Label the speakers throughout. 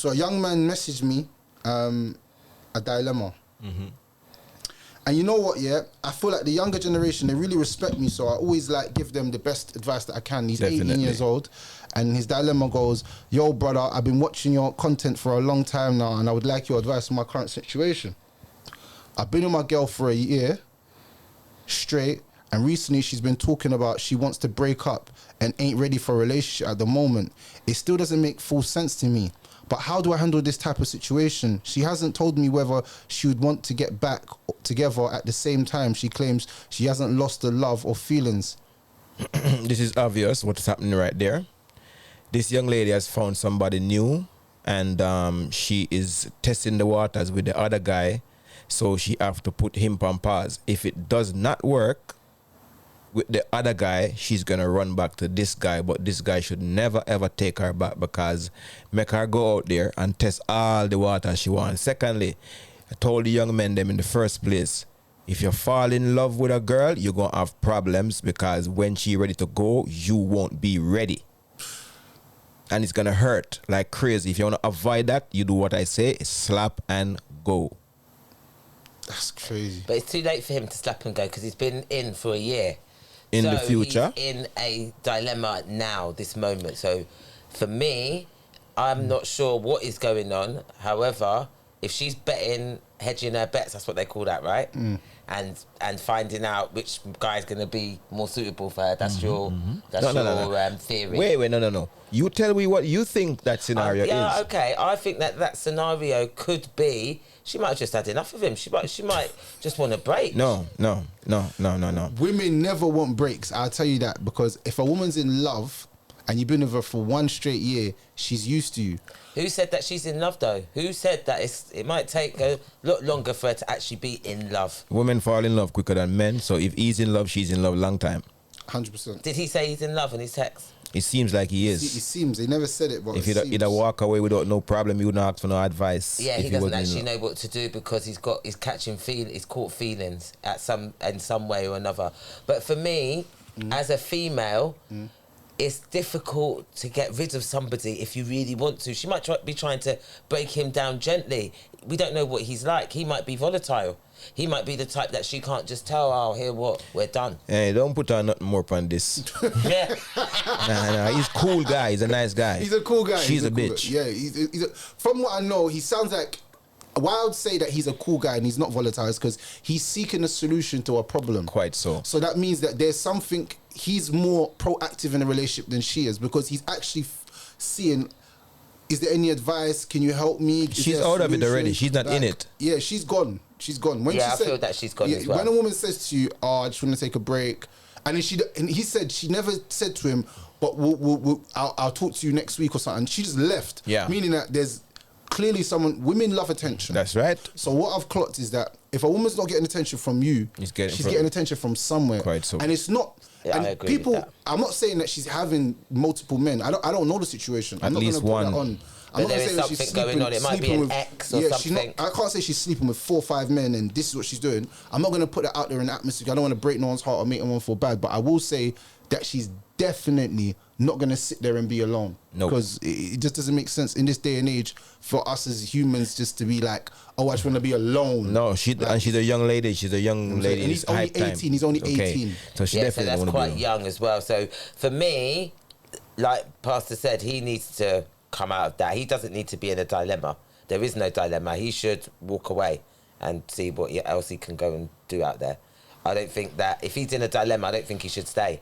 Speaker 1: So a young man messaged me a dilemma.
Speaker 2: Mm-hmm.
Speaker 1: And you know what, yeah? I feel like the younger generation, they really respect me, so I always like give them the best advice that I can. He's 18 years old, and his dilemma goes, yo, brother, I've been watching your content for a long time now, and I would like your advice on my current situation. I've been with my girl for a year straight, and recently she's been talking about she wants to break up and ain't ready for a relationship at the moment. It still doesn't make full sense to me. But how do I handle this type of situation? She hasn't told me whether she would want to get back together at the same time. She claims she hasn't lost the love or feelings.
Speaker 2: This is obvious what's happening right there. This young lady has found somebody new, and she is testing the waters with the other guy, so she have to put him on pause. If it does not work with the other guy, she's gonna run back to this guy, but this guy should never ever take her back, because make her go out there and test all the water she wants. Secondly, I told the young men them in the first place, if you fall in love with a girl, you're gonna have problems, because when she's ready to go, you won't be ready, and it's gonna hurt like crazy. If you want to avoid that, you do what I say, slap and go.
Speaker 1: That's crazy.
Speaker 3: But it's too late for him to slap and go, because he's been in for a year.
Speaker 2: In the future,
Speaker 3: he's in a dilemma now, this moment. So for me, I'm not sure what is going on. However, if she's hedging her bets, that's what they call that, right? And finding out which guy's going to be more suitable for her. That's your theory.
Speaker 2: Wait, no. You tell me what you think that scenario is.
Speaker 3: Yeah, okay. I think that scenario could be, she might have just had enough of him. She might just want a break.
Speaker 2: No.
Speaker 1: Women never want breaks, I'll tell you that, because if a woman's in love and you've been with her for one straight year, she's used to you.
Speaker 3: Who said that she's in love, though? Who said that it might take a lot longer for her to actually be in love?
Speaker 2: Women fall in love quicker than men, so if he's in love, she's in love long time.
Speaker 1: 100%.
Speaker 3: Did he say he's in love in his text?
Speaker 2: It seems like he is.
Speaker 1: It seems. They never said it, but
Speaker 2: if he'd walk away without no problem, he wouldn't ask for no advice.
Speaker 3: Yeah, he doesn't actually know what to do, because he's caught feelings in some way or another. But for me, as a female, it's difficult to get rid of somebody if you really want to. She might be trying to break him down gently. We don't know what he's like. He might be volatile. He might be the type that she can't just tell, oh, here what, we're done.
Speaker 2: Hey, don't put on nothing more on this.
Speaker 3: Yeah.
Speaker 2: Nah, he's a cool guy. He's a nice guy.
Speaker 1: He's a cool guy.
Speaker 2: She's a bitch.
Speaker 1: Yeah, from what I know, he sounds like, why I would say that he's a cool guy and he's not volatile is because he's seeking a solution to a problem.
Speaker 2: Quite so.
Speaker 1: So that means that there's something, he's more proactive in a relationship than she is, because he's actually seeing, is there any advice? Can you help me?
Speaker 2: She's out of it already. She's not in it.
Speaker 1: Yeah, she's gone. She's gone. When
Speaker 3: I feel that she's gone as well.
Speaker 1: When a woman says to you, oh, I just want to take a break, and he said, she never said to him, but I'll talk to you next week or something. She just left.
Speaker 2: Yeah.
Speaker 1: Meaning that there's clearly women love attention.
Speaker 2: That's right.
Speaker 1: So what I've clocked is that if a woman's not getting attention from you, she's getting attention from somewhere.
Speaker 2: Quite so.
Speaker 1: And it's not.
Speaker 3: Yeah,
Speaker 1: and
Speaker 3: I agree
Speaker 1: people,
Speaker 3: with that.
Speaker 1: I'm not saying that she's having multiple men. I don't know the situation.
Speaker 2: At least one.
Speaker 1: I'm not going to put that on.
Speaker 3: But there is something going on. It might be an ex or something.
Speaker 1: I can't say she's sleeping with 4 or 5 men and this is what she's doing. I'm not going to put that out there in the atmosphere. I don't want to break no one's heart or make anyone feel bad. But I will say that she's definitely not going to sit there and be alone.
Speaker 2: No.
Speaker 1: Because it just doesn't make sense in this day and age for us as humans just to be like, oh, I just want to be alone.
Speaker 2: No, and she's a young lady. She's a young lady.
Speaker 1: And he's only 18. He's only 18.
Speaker 2: So she definitely
Speaker 3: so that's quite young as well. So for me, like Pastor said, he needs to come out of that. He doesn't need to be in a dilemma. There is no dilemma. He should walk away and see what else he can go and do out there. I don't think that if he's in a dilemma, I don't think he should stay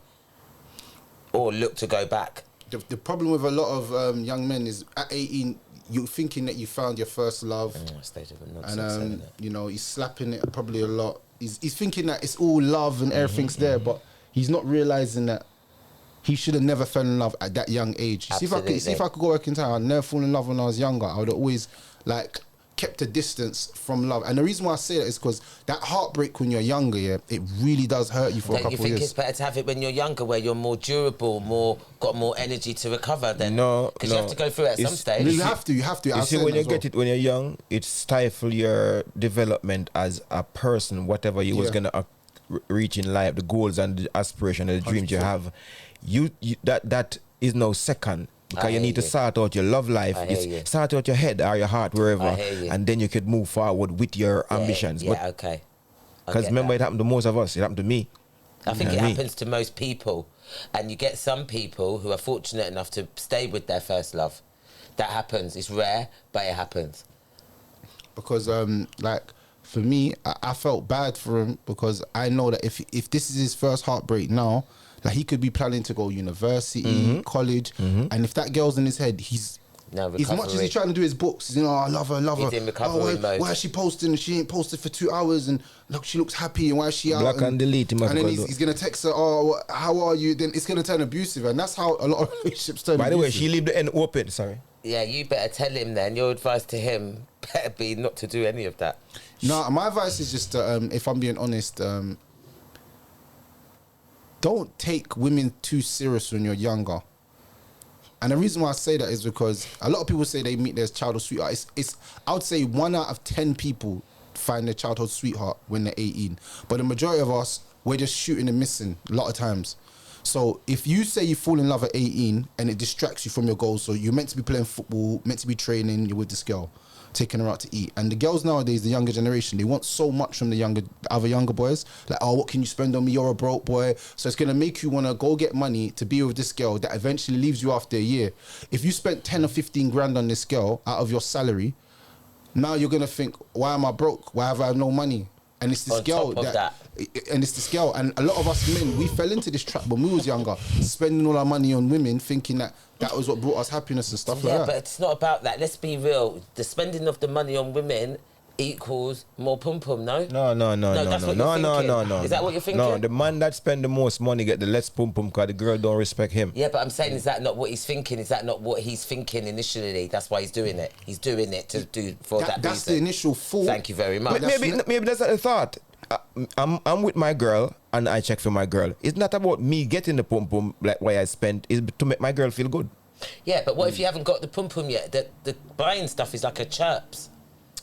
Speaker 3: or look to go back.
Speaker 1: The problem with a lot of young men is at 18, you're thinking that you found your first love, and you know, he's slapping it probably a lot. He's thinking that it's all love and everything's there, but he's not realizing that he should have never fell in love at that young age. See if I could go back in time, I'd never fall in love when I was younger. I would have always kept a distance from love. And the reason why I say that is because that heartbreak when you're younger, it really does hurt you for a couple of years.
Speaker 3: Don't you think it's better to have it when you're younger, where you're more durable, got more energy to recover then?
Speaker 2: No,
Speaker 3: because you have to go through it at some stage.
Speaker 1: You have to.
Speaker 2: You see, when you get it when you're young, it stifles your development as a person, whatever you was gonna reach in life, the goals and the aspiration and the dreams you have. That is now second. Because you need to sort out your love life. Sort out your head or your heart, wherever. And then you could move forward with your ambitions.
Speaker 3: Yeah, okay.
Speaker 2: Because remember, it happened to most of us. It happened to me.
Speaker 3: I think it happens to most people. And you get some people who are fortunate enough to stay with their first love. That happens. It's rare, but it happens.
Speaker 1: Because, like, for me, I felt bad for him because I know that if this is his first heartbreak now, like he could be planning to go university, college, and if that girl's in his head, he's as much as he's trying to do his books, you know, I love her.
Speaker 3: He's in recovery mode.
Speaker 1: Why is she posting? She ain't posted for 2 hours, and look, she looks happy, and why is she out?
Speaker 2: Block and delete him.
Speaker 1: And then he's gonna text her, oh, how are you? Then it's gonna turn abusive, and that's how a lot of relationships turn.
Speaker 2: By the way, she leave the end open. Sorry.
Speaker 3: Yeah, you better tell him then. Your advice to him better be not to do any of that.
Speaker 1: No, my advice is just, if I'm being honest, don't take women too serious when you're younger. And the reason why I say that is because a lot of people say they meet their childhood sweetheart. I would say 1 out of 10 people find their childhood sweetheart when they're 18. But the majority of us, we're just shooting and missing a lot of times. So if you say you fall in love at 18 and it distracts you from your goals, so you're meant to be playing football, meant to be training, you're with this girl, taking her out to eat. And the girls nowadays, the younger generation, they want so much from the other younger boys. Like, oh, what can you spend on me? You're a broke boy. So it's going to make you want to go get money to be with this girl that eventually leaves you after a year. If you spent 10 or 15 grand on this girl out of your salary, now you're going to think, why am I broke? Why have I no money? And it's this girl and it's this girl. And a lot of us men, we fell into this trap when we was younger, spending all our money on women, thinking that was what brought us happiness and stuff like that.
Speaker 3: Yeah, but it's not about that. Let's be real. The spending of the money on women equals more pum-pum, no?
Speaker 2: No.
Speaker 3: Is that what you're thinking?
Speaker 2: No, the man that spend the most money get the less pum-pum because the girl don't respect him.
Speaker 3: Yeah, but I'm saying, is that not what he's thinking? Is that not what he's thinking initially? That's why he's doing it. He's doing it to do for that
Speaker 1: That's
Speaker 3: reason.
Speaker 1: the initial thought.
Speaker 3: Thank you very much.
Speaker 2: Maybe that's not the thought. I'm with my girl and I check for my girl. It's not about me getting the pum-pum like why I spend. It's to make my girl feel good.
Speaker 3: Yeah, but what if you haven't got the pum-pum yet? The buying stuff is like a chirps.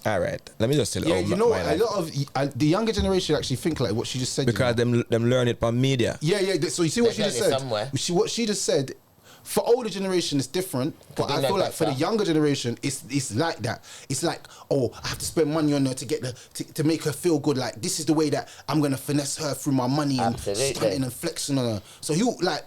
Speaker 2: All right, let me just tell
Speaker 1: you. Yeah, you know, a lot of the younger generation actually think like what she just said.
Speaker 2: Because them learn it from media.
Speaker 1: Yeah. So you see what she just said. What she just said. For older generation, it's different. But I feel like for the younger generation, it's like that. It's like, oh, I have to spend money on her to get to make her feel good. Like, this is the way that I'm gonna finesse her through my money and stunting and flexing on her. So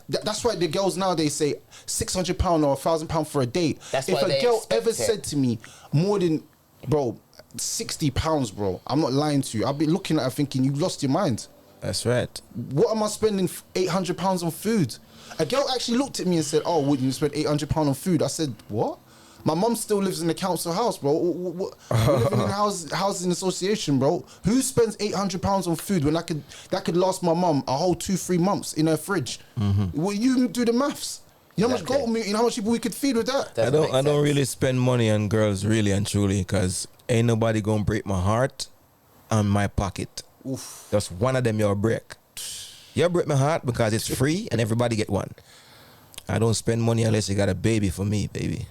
Speaker 1: that's why the girls nowadays say £600 or £1,000 for a date.
Speaker 3: That's
Speaker 1: if a girl ever said to me more than, bro, £60, bro, I'm not lying to you. I've been looking at her thinking, you lost your mind.
Speaker 2: That's right.
Speaker 1: What am I spending £800 on food? A girl actually looked at me and said, oh, wouldn't you spend £800 on food? I said, what? My mum still lives in the council house, bro. We're living in housing association, bro. Who spends £800 on food when that could last my mum a whole 2-3 months in her fridge? Well, you do the maths. You know how much goat meat, you know how much people we could feed with that?
Speaker 2: I don't really spend money on girls, really and truly, because ain't nobody gonna break my heart and my pocket.
Speaker 1: Oof.
Speaker 2: Just one of them you'll break. You break my heart because it's free and everybody get one. I don't spend money unless you got a baby for me, baby.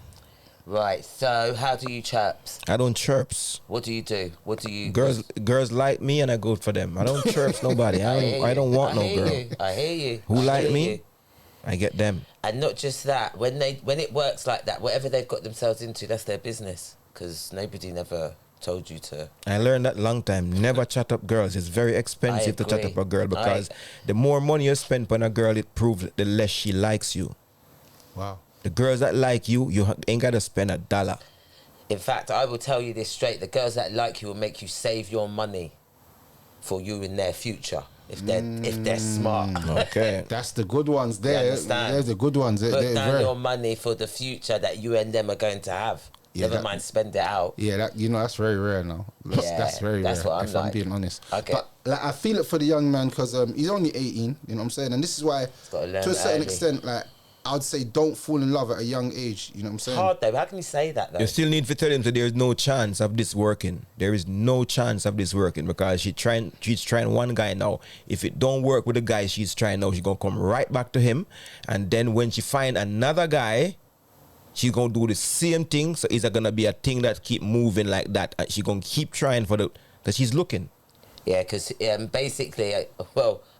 Speaker 3: Right, so how do you chirps?
Speaker 2: I don't chirps.
Speaker 3: What do you do? What do you...
Speaker 2: Girls like me and I go for them. I don't chirps nobody. I don't want no girl.
Speaker 3: I hear you.
Speaker 2: Who like me, I get them.
Speaker 3: And not just that, when it works like that, whatever they've got themselves into, that's their business. Because nobody never told you to.
Speaker 2: I learned that long time. Never chat up girls. It's very expensive to chat up a girl because the more money you spend on a girl, it proves the less she likes you.
Speaker 1: Wow.
Speaker 2: The girls that like you ain't got to spend $1.
Speaker 3: In fact, I will tell you this straight. The girls that like you will make you save your money for you in their future. If they're smart.
Speaker 2: Okay.
Speaker 1: That's the good ones there. There's the good ones.
Speaker 3: Put down your money for the future that you and them are going to have. Yeah, Never mind spend it out.
Speaker 1: Yeah, that's very rare now. That's very rare.
Speaker 3: That's what I'm like.
Speaker 1: I'm being honest.
Speaker 3: Okay.
Speaker 1: But like, I feel it for the young man because he's only 18, you know what I'm saying? And this is why, to a certain extent, like, I'd say don't fall in love at a young age, you know what I'm saying?
Speaker 3: Hard though, how can you say that though?
Speaker 2: You still need to tell him that there's no chance of this working. There is no chance of this working because she's trying one guy now. If it don't work with the guy she's trying now, she's going to come right back to him. And then when she find another guy, she's going to do the same thing. So it's going to be a thing that keep moving like that. And she's going to keep trying that she's looking.
Speaker 3: Yeah, because basically, I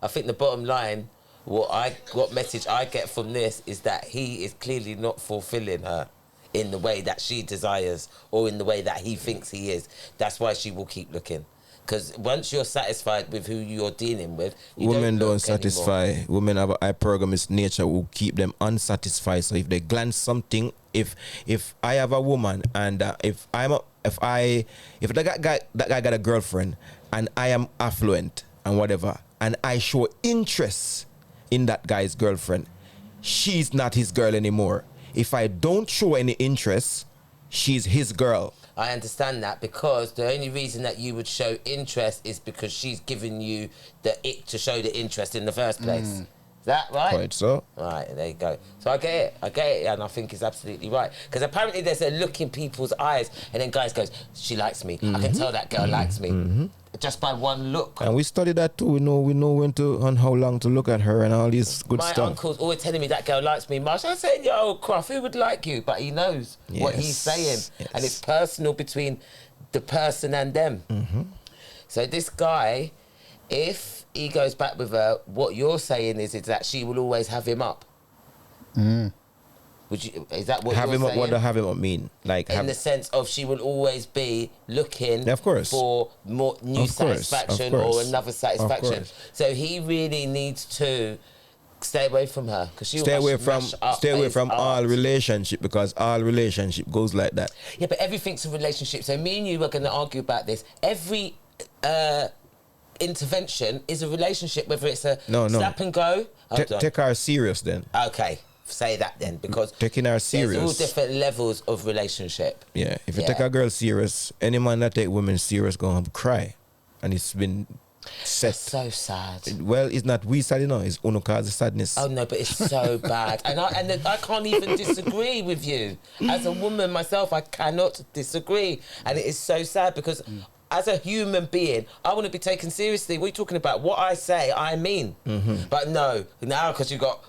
Speaker 3: think the bottom line what message I get from this is that he is clearly not fulfilling her in the way that she desires or in the way that he thinks he is. That's why she will keep looking. Because once you're satisfied with who you're dealing with,
Speaker 2: women don't satisfy. Women have a hypergamous nature who keep them unsatisfied. So if they glance something, if I have a woman and if that guy got a girlfriend and I am affluent and whatever, and I show interest in that guy's girlfriend, she's not his girl anymore. If I don't show any interest, she's his girl.
Speaker 3: I understand that, because the only reason that you would show interest is because she's given you the ick to show the interest in the first place. Is that right?
Speaker 2: Quite so.
Speaker 3: Right, there you go. So I get it, and I think it's absolutely right. Because apparently there's a look in people's eyes, and then guys goes, she likes me. I can tell that girl likes me. Just by one look.
Speaker 2: And we study that too. We know when to and how long to look at her and all these good stuff.
Speaker 3: My uncle's always telling me that girl likes me. Marsh, I'm saying, yo, Croft, who would like you? But he knows what he's saying. Yes. And it's personal between the person and them. So this guy, if he goes back with her, what you're saying is that she will always have him up. Is that what
Speaker 2: have
Speaker 3: you're
Speaker 2: him
Speaker 3: saying?
Speaker 2: Up? What does have him up mean? Like
Speaker 3: in the sense of she will always be looking for more new satisfaction or another satisfaction. So he really needs to stay away from her, because she
Speaker 2: stay away from all relationship, because all relationship goes like that.
Speaker 3: Yeah, but everything's a relationship. So me and you are going to argue about this. Every intervention is a relationship, whether it's a slap and go.
Speaker 2: Take her serious then.
Speaker 3: Okay. Say that then, because
Speaker 2: taking her serious.
Speaker 3: There's all different levels of relationship.
Speaker 2: Yeah, if you take a girl serious, any man that take women serious gonna cry, and it's been set.
Speaker 3: That's so sad.
Speaker 2: Well, it's not we sad, it's uno cause sadness.
Speaker 3: Oh no, but it's so bad, and I can't even disagree with you. As a woman myself, I cannot disagree, and it is so sad because. As a human being, I want to be taken seriously. What are you talking about? What I say, I mean. But no, now because you got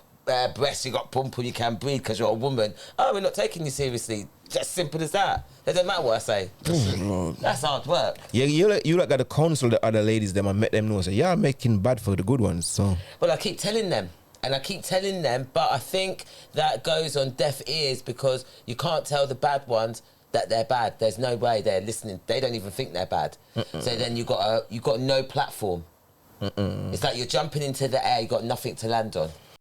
Speaker 3: breasts, you got pumple, you can breathe because you're a woman. Oh, we're not taking you seriously. Just simple as that. It doesn't matter what I say. That's hard work.
Speaker 2: Yeah, you got to counsel the other ladies them and make them know. So you're making bad for the good ones. So.
Speaker 3: Well, I keep telling them. And I keep telling them, but I think that goes on deaf ears, because you can't tell the bad ones that they're bad. There's no way they're listening. They don't even think they're bad. So then you got no platform. It's like you're jumping into the air, you got nothing to land on.